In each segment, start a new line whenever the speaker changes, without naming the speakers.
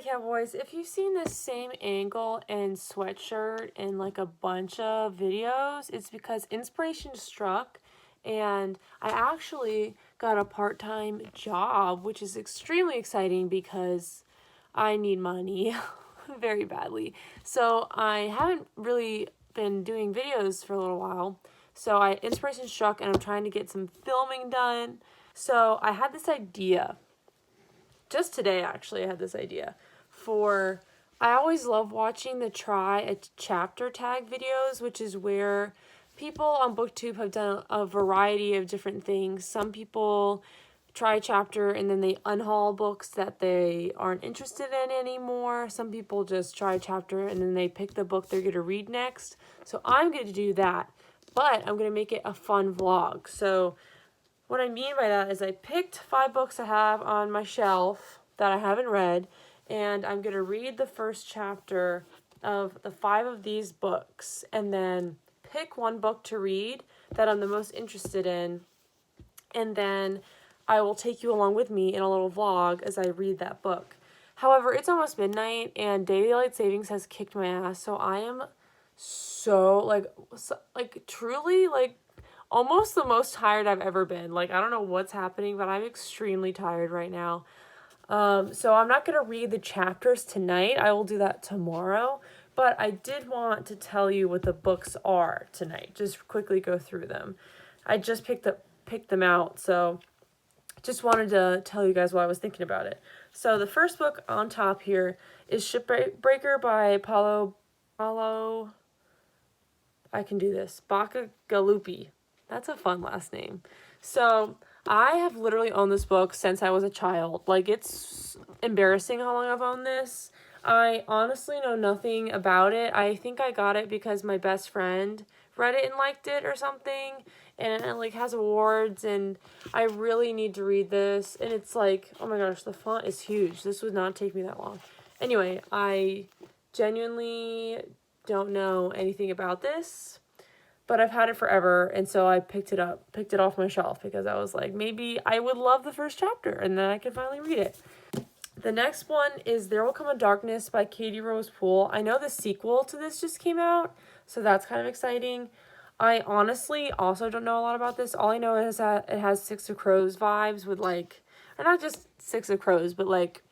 Alright, Cowboys, if you've seen this same angle and sweatshirt in like a bunch of videos, it's because inspiration struck and I actually got a part-time job, which is extremely exciting because I need money very badly. So I haven't really been doing videos for a little while. So inspiration struck and I'm trying to get some filming done. So I had this idea. Just today, actually, I had this idea for, I always love watching the try a chapter tag videos, which is where people on booktube have done a variety of different things. Some people try a chapter and then they unhaul books that they aren't interested in anymore. Some people just try a chapter and then they pick the book they're going to read next. So I'm going to do that, but I'm going to make it a fun vlog. So what I mean by that is I picked 5 books I have on my shelf that I haven't read, and I'm going to read the first chapter of the 5 of these books, and then pick one book to read that I'm the most interested in, and then I will take you along with me in a little vlog as I read that book. However, it's almost midnight, and daylight savings has kicked my ass, so I am so, truly, almost the most tired I've ever been. Like, I don't know what's happening, but I'm extremely tired right now. So I'm not going to read the chapters tonight. I will do that tomorrow. But I did want to tell you what the books are tonight. Just quickly go through them. I just picked them out, so just wanted to tell you guys what I was thinking about it. So the first book on top here is Shipbreaker by Paulo, I can do this, Bacigalupi. That's a fun last name. So I have literally owned this book since I was a child. Like, it's embarrassing how long I've owned this. I honestly know nothing about it. I think I got it because my best friend read it and liked it or something. And it like has awards, and I really need to read this. And it's like, oh my gosh, the font is huge. This would not take me that long. Anyway, I genuinely don't know anything about this, but I've had it forever, and so I picked it off my shelf because I was like, maybe I would love the first chapter, and then I could finally read it. The next one is There Will Come a Darkness by Katie Rose Poole. I know the sequel to this just came out, so that's kind of exciting. I honestly also don't know a lot about this. All I know is that it has Six of Crows vibes with like, or not just Six of Crows, but like,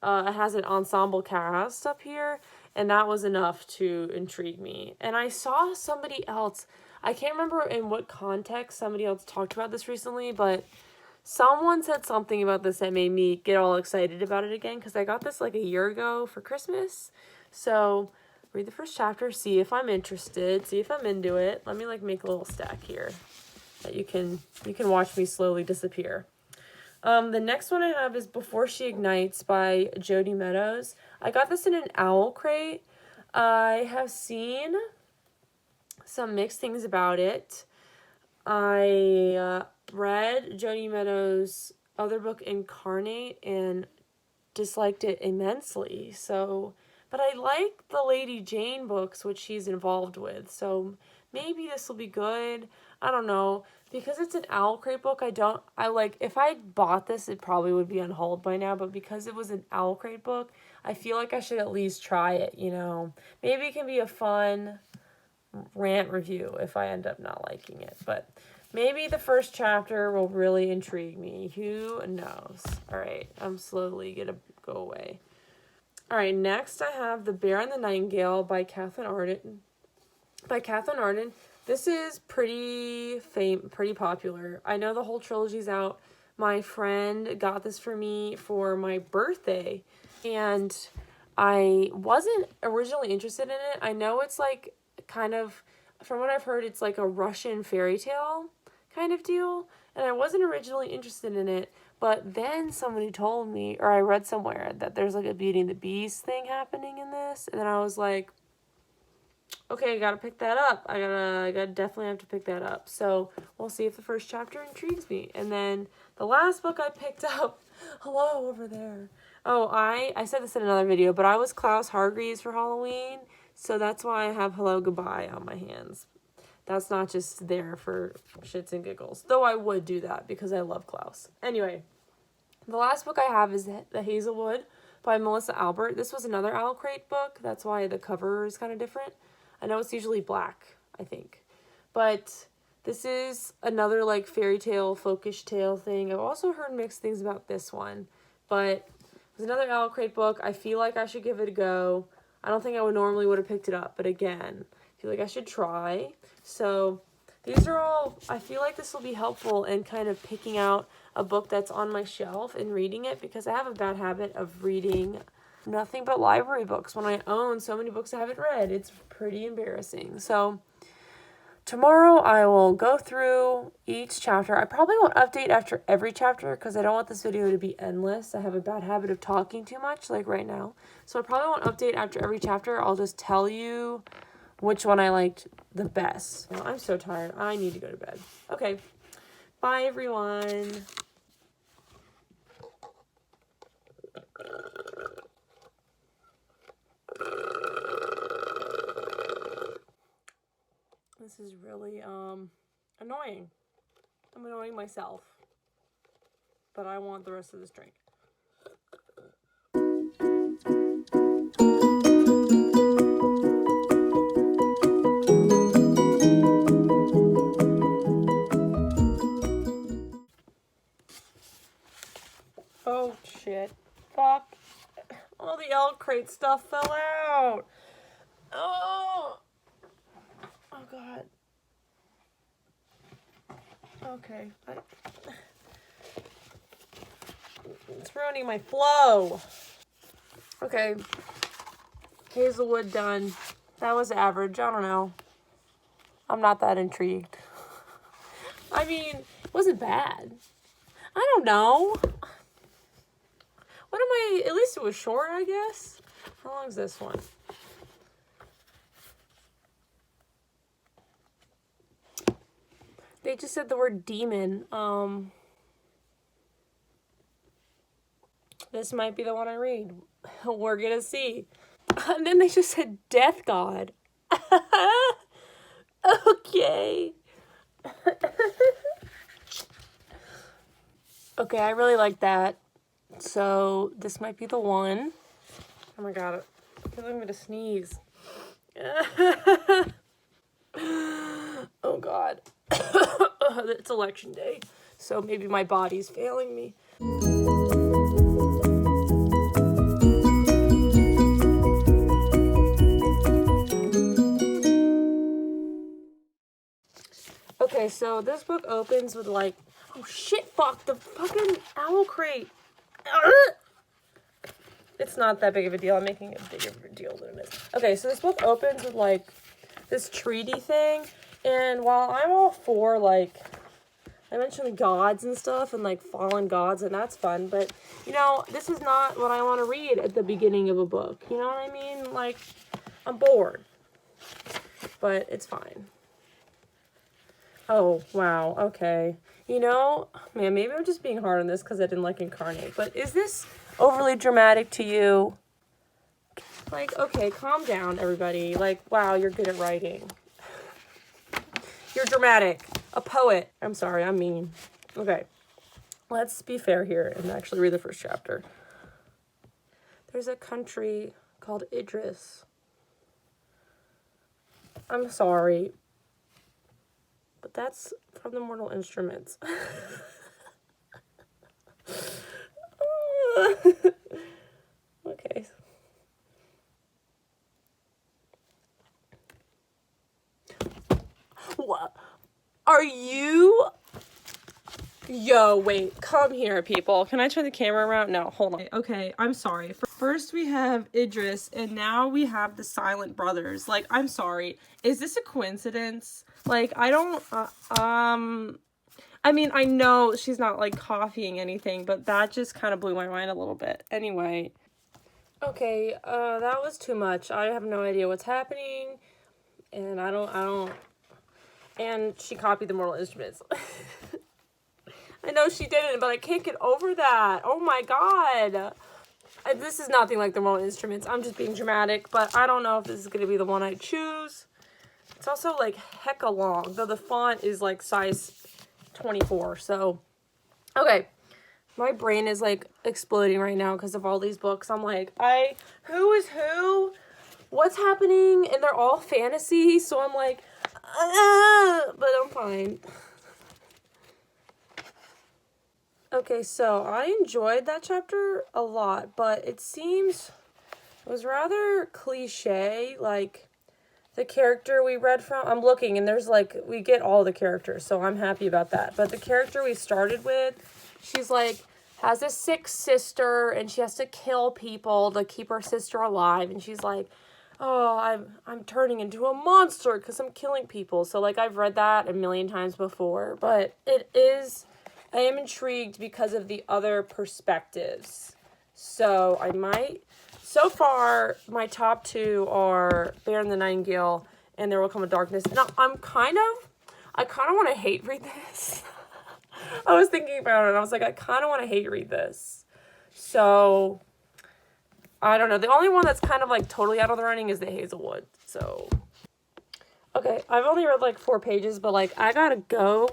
it has an ensemble cast up here, and that was enough to intrigue me. And I saw somebody else, I can't remember in what context somebody else talked about this recently, but someone said something about this that made me get all excited about it again, because I got this like a year ago for Christmas. So read the first chapter, see if I'm interested, see if I'm into it. Let me like make a little stack here that you can watch me slowly disappear. The next one I have is Before She Ignites by Jody Meadows. I got this in an owl crate. I have seen some mixed things about it. I read Jody Meadows' other book, Incarnate, and disliked it immensely. So, but I like the Lady Jane books, which she's involved with. So maybe this will be good. I don't know. Because it's an owl crate book, if I bought this, it probably would be unhauled by now, but because it was an owl crate book, I feel like I should at least try it, you know. Maybe it can be a fun rant review if I end up not liking it, but maybe the first chapter will really intrigue me. Who knows? All right, I'm slowly gonna go away. All right, next I have The Bear and the Nightingale by Catherine Arden. This is pretty popular. I know the whole trilogy's out. My friend got this for me for my birthday, and I wasn't originally interested in it. I know it's like kind of, from what I've heard, it's like a Russian fairy tale kind of deal, and I wasn't originally interested in it, but then somebody told me, or I read somewhere, that there's like a Beauty and the Beast thing happening in this, and then I was like, okay, I gotta pick that up. I gotta definitely have to pick that up. So we'll see if the first chapter intrigues me. And then the last book I picked up, hello over there. Oh, I said this in another video, but I was Klaus Hargreaves for Halloween, so that's why I have Hello Goodbye on my hands. That's not just there for shits and giggles, though I would do that because I love Klaus. Anyway, the last book I have is The Hazelwood by Melissa Albert. This was another Owl Crate book. That's why the cover is kind of different. I know it's usually black, I think. But this is another like fairy tale, folkish tale thing. I've also heard mixed things about this one. But it's another Owl Crate book. I feel like I should give it a go. I don't think I would have picked it up. But again, I feel like I should try. So these are all, I feel like this will be helpful in kind of picking out a book that's on my shelf and reading it, because I have a bad habit of reading nothing but library books when I own so many books I haven't read. It's pretty embarrassing. So tomorrow I will go through each chapter. I probably won't update after every chapter because I don't want this video to be endless. I have a bad habit of talking too much, like right now. So I probably won't update after every chapter. I'll just tell you which one I liked the best. Now, I'm so tired. I need to go to bed. Okay. Bye, everyone. This is really annoying. I'm annoying myself. But I want the rest of this drink. Oh shit. Fuck. All the Owl Crate stuff fell out. Oh. Oh god. Okay. It's ruining my flow. Okay. Hazelwood done. That was average. I don't know. I'm not that intrigued. I mean, it wasn't bad. I don't know. What am I? At least it was short, I guess. How long is this one? They just said the word demon. This might be the one I read. We're gonna see. And then they just said death god. Okay. Okay, I really like that. So this might be the one. Oh my god, I feel like I'm gonna sneeze. Oh god. It's election day, so maybe my body's failing me. Okay, so this book opens with like, oh shit, fuck, the fucking Owl Crate. It's not that big of a deal. I'm making it bigger of a deal than it is. Okay, so this book opens with like this treaty thing, and while I'm all for like, I mentioned the gods and stuff and like fallen gods, and that's fun, but you know, this is not what I want to read at the beginning of a book. You know what I mean? Like, I'm bored, but it's fine. Oh, wow, okay. You know, man, maybe I'm just being hard on this because I didn't like Incarnate, but is this overly dramatic to you? Like, okay, calm down, everybody. Like, wow, you're good at writing. You're dramatic. A poet. I'm sorry, I'm mean. Okay, let's be fair here and actually read the first chapter. There's a country called Idris. I'm sorry, but that's from the Mortal Instruments. Okay. What? Are you? Yo, wait. Come here, people. Can I turn the camera around? No, hold on. Okay, I'm sorry. First we have Idris, and now we have the Silent Brothers. Like, I'm sorry. Is this a coincidence? Like, I don't, I mean, I know she's not, like, copying anything, but that just kind of blew my mind a little bit. Anyway. Okay, that was too much. I have no idea what's happening, and I don't, and she copied the Mortal Instruments. I know she didn't, but I can't get over that. Oh my god. This is nothing like the Mortal Instruments. I'm just being dramatic, but I don't know if this is going to be the one I choose. It's also, like, hecka long, though the font is, like, size 24, so. Okay. My brain is like exploding right now because of all these books. I'm like, who is who? What's happening? And they're all fantasy, so I'm like, but I'm fine. Okay, so I enjoyed that chapter a lot, but it seems it was rather cliche. Like, the character we read from, I'm looking, and there's like, we get all the characters, so I'm happy about that. But the character we started with, she's like, has a sick sister, and she has to kill people to keep her sister alive, and she's like, oh, I'm turning into a monster because I'm killing people. So, like, I've read that a million times before, but I am intrigued because of the other perspectives. So, so far, my top two are Bear and the Nightingale and There Will Come a Darkness. Now, I kind of want to hate read this. I was thinking about it, and I was like, I kind of want to hate read this. So, I don't know. The only one that's kind of like totally out of the running is the Hazelwood. So, okay, I've only read like 4 pages, but like I gotta go,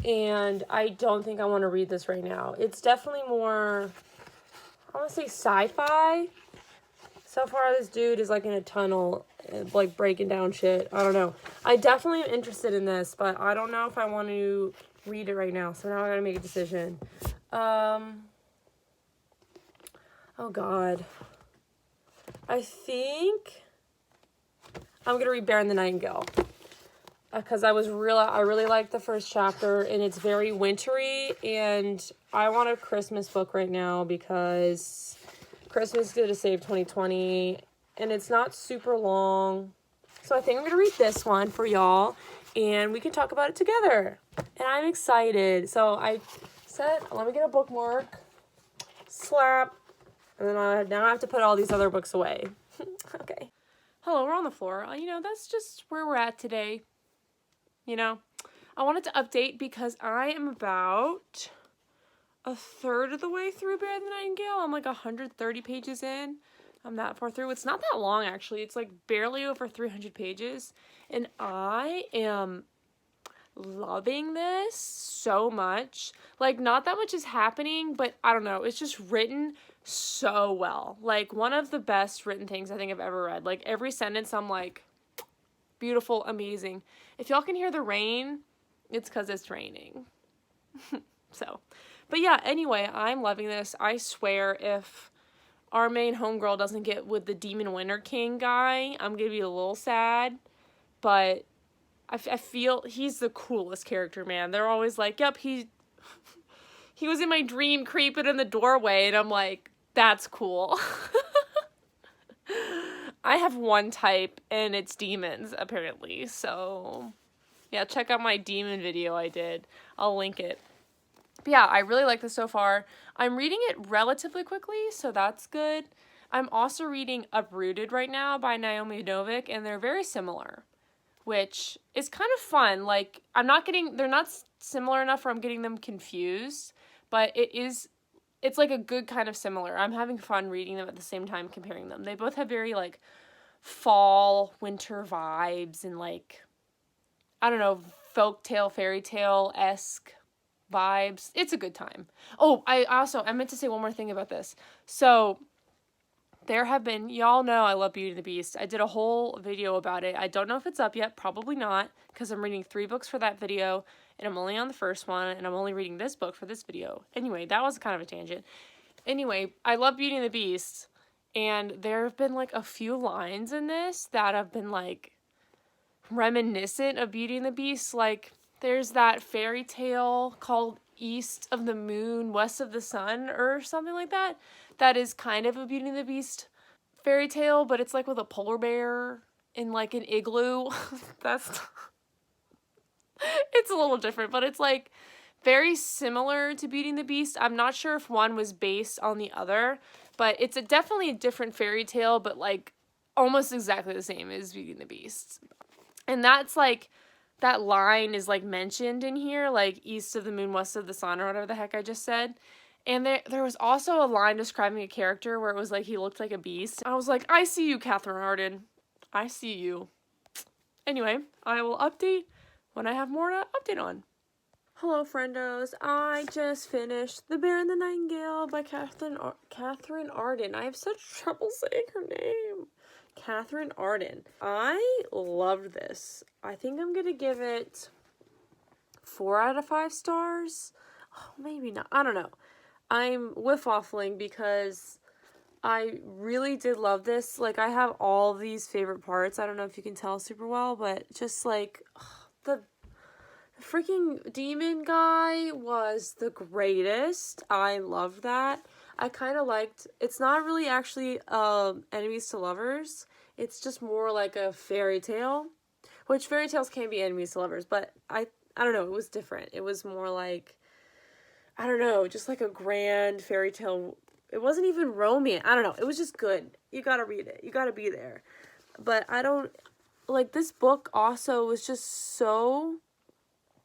and I don't think I want to read this right now. It's definitely more, I want to say sci-fi. So far, this dude is like in a tunnel, like breaking down shit. I don't know. I definitely am interested in this, but I don't know if I want to read it right now. So now I gotta make a decision. Oh God. I think I'm gonna read Bear and the Nightingale because I really liked the first chapter, and it's very wintry, and I want a Christmas book right now because Christmas did a save 2020, and it's not super long, so I think I'm gonna read this one for y'all, and we can talk about it together, and I'm excited. So I said, let me get a bookmark, slap. And then now I have to put all these other books away. Okay. Hello, we're on the floor. That's just where we're at today. I wanted to update because I am about a third of the way through Bear and the Nightingale. I'm like 130 pages in. I'm that far through. It's not that long, actually. It's like barely over 300 pages. And I am loving this so much. Like, not that much is happening, but I don't know. It's just written so well. Like, one of the best written things I think I've ever read. Like, every sentence I'm like, beautiful, amazing. If y'all can hear the rain, it's because it's raining. So, but yeah, anyway, I'm loving this. I swear if our main homegirl doesn't get with the Demon Winter King guy, I'm gonna be a little sad. But I feel he's the coolest character, man. They're always like, yep, he was in my dream creeping in the doorway, and I'm like, that's cool. I have one type, and it's demons, apparently. So, yeah, check out my demon video I did. I'll link it. But yeah, I really like this so far. I'm reading it relatively quickly, so that's good. I'm also reading Uprooted right now by Naomi Novik, and they're very similar, which is kind of fun. Like, they're not similar enough where I'm getting them confused, but it's like a good kind of similar. I'm having fun reading them at the same time, comparing them. They both have very, like, fall, winter vibes, and, like, I don't know, folktale, fairy tale-esque vibes. It's a good time. Oh, I meant to say one more thing about this. So, there have been, y'all know I love Beauty and the Beast. I did a whole video about it. I don't know if it's up yet, probably not, because I'm reading 3 books for that video, and I'm only on the first one, and I'm only reading this book for this video. Anyway, that was kind of a tangent. Anyway, I love Beauty and the Beast, and there have been, like, a few lines in this that have been, like, reminiscent of Beauty and the Beast. Like, there's that fairy tale called East of the Moon, West of the Sun, or something like that. That is kind of a Beauty and the Beast fairy tale, but it's like with a polar bear in like an igloo. It's a little different, but it's like very similar to Beauty and the Beast. I'm not sure if one was based on the other, but it's definitely a different fairy tale, but like almost exactly the same as Beauty and the Beast. And that's like, that line is like mentioned in here, like East of the Moon, West of the Sun, or whatever the heck I just said. And there was also a line describing a character where it was like he looked like a beast. I was like, I see you, Catherine Arden. I see you. Anyway, I will update when I have more to update on. Hello, friendos. I just finished The Bear and the Nightingale by Catherine Arden. I have such trouble saying her name. Catherine Arden. I loved this. I think I'm going to give it 4 out of 5 stars. Oh, maybe not. I don't know. I'm whiff-waffling because I really did love this. Like, I have all these favorite parts. I don't know if you can tell super well, but just like the freaking demon guy was the greatest. I love that. I kind of liked, it's not really actually enemies to lovers. It's just more like a fairy tale, which fairy tales can be enemies to lovers, but I don't know, it was different. It was more like, I don't know, just like a grand fairy tale. It wasn't even romance. I don't know. It was just good. You gotta read it. You gotta be there. But I don't, like, this book also was just so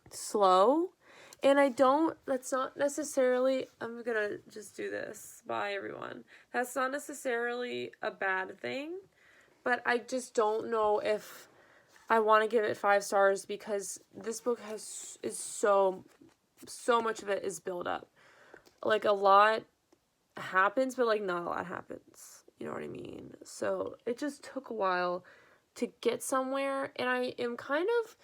slow, and that's not necessarily, I'm gonna just do this, bye everyone, that's not necessarily a bad thing, but I just don't know if I want to give it 5 stars because this book is so much of it is build up. Like, a lot happens, but like not a lot happens, you know what I mean? So it just took a while to get somewhere, and I am kind of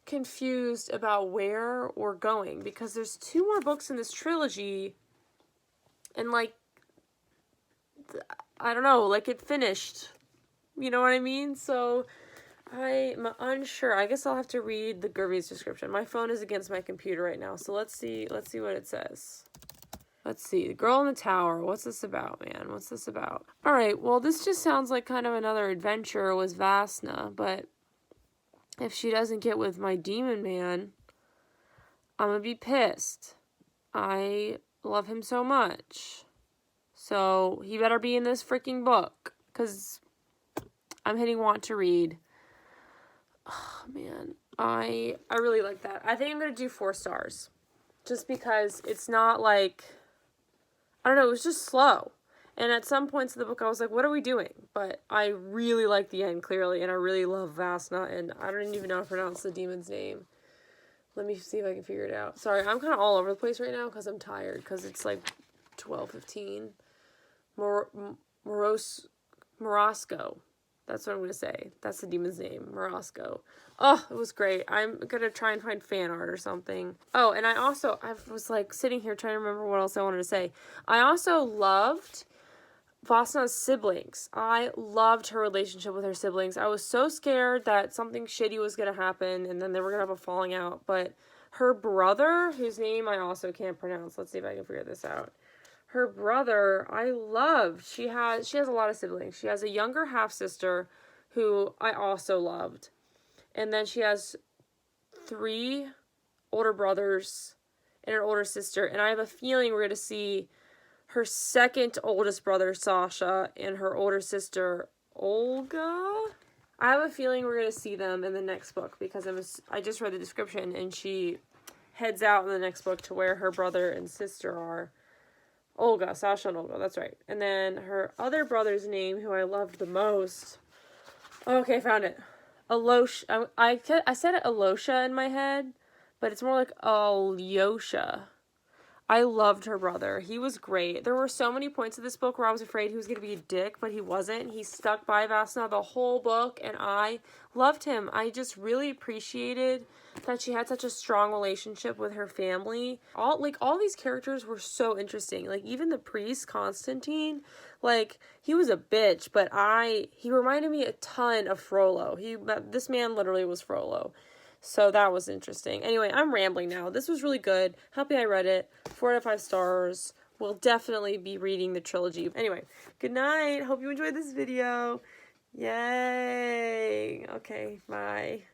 confused about where we're going because there's 2 more books in this trilogy, and like, I don't know, like, it finished, you know what I mean? So I'm unsure. I guess I'll have to read the Goodreads description. My phone is against my computer right now, so let's see what it says. Let's see. The Girl in the Tower. What's this about, man? What's this about? Alright, well, this just sounds like kind of another adventure with Vasna, but if she doesn't get with my demon man, I'm gonna be pissed. I love him so much. So he better be in this freaking book, because I'm hitting want to read. Oh, man. I really like that. I think I'm gonna do 4 stars. Just because it's not like, I don't know, it was just slow. And at some points in the book, I was like, what are we doing? But I really like the end, clearly, and I really love Vasna, and I don't even know how to pronounce the demon's name. Let me see if I can figure it out. Sorry, I'm kind of all over the place right now because I'm tired, because it's like 12:15. Morosco. That's what I'm going to say. That's the demon's name, Morosco. Oh, it was great. I'm going to try and find fan art or something. Oh, and I was like sitting here trying to remember what else I wanted to say. I also loved Vasna's siblings. I loved her relationship with her siblings. I was so scared that something shitty was going to happen and then they were going to have a falling out. But her brother, whose name I also can't pronounce. Let's see if I can figure this out. Her brother, I loved. She has a lot of siblings. She has a younger half-sister who I also loved. And then she has 3 older brothers and an older sister. And I have a feeling we're going to see her second oldest brother, Sasha, and her older sister, Olga. I have a feeling we're going to see them in the next book because I just read the description, and she heads out in the next book to where her brother and sister are. Olga, Sasha and Olga, that's right. And then her other brother's name, who I loved the most. Okay, found it. Alosha. I said it Alosha in my head, but it's more like Alyosha. I loved her brother. He was great. There were so many points of this book where I was afraid he was going to be a dick, but he wasn't. He stuck by Vasna the whole book, and I loved him. I just really appreciated that she had such a strong relationship with her family. All these characters were so interesting. Like, even the priest, Constantine, like, he was a bitch, but he reminded me a ton of Frollo. This man literally was Frollo. So that was interesting. Anyway, I'm rambling now. This was really good. Happy I read it. 4 out of 5 stars. We'll definitely be reading the trilogy. Anyway, good night. Hope you enjoyed this video. Yay. Okay, bye.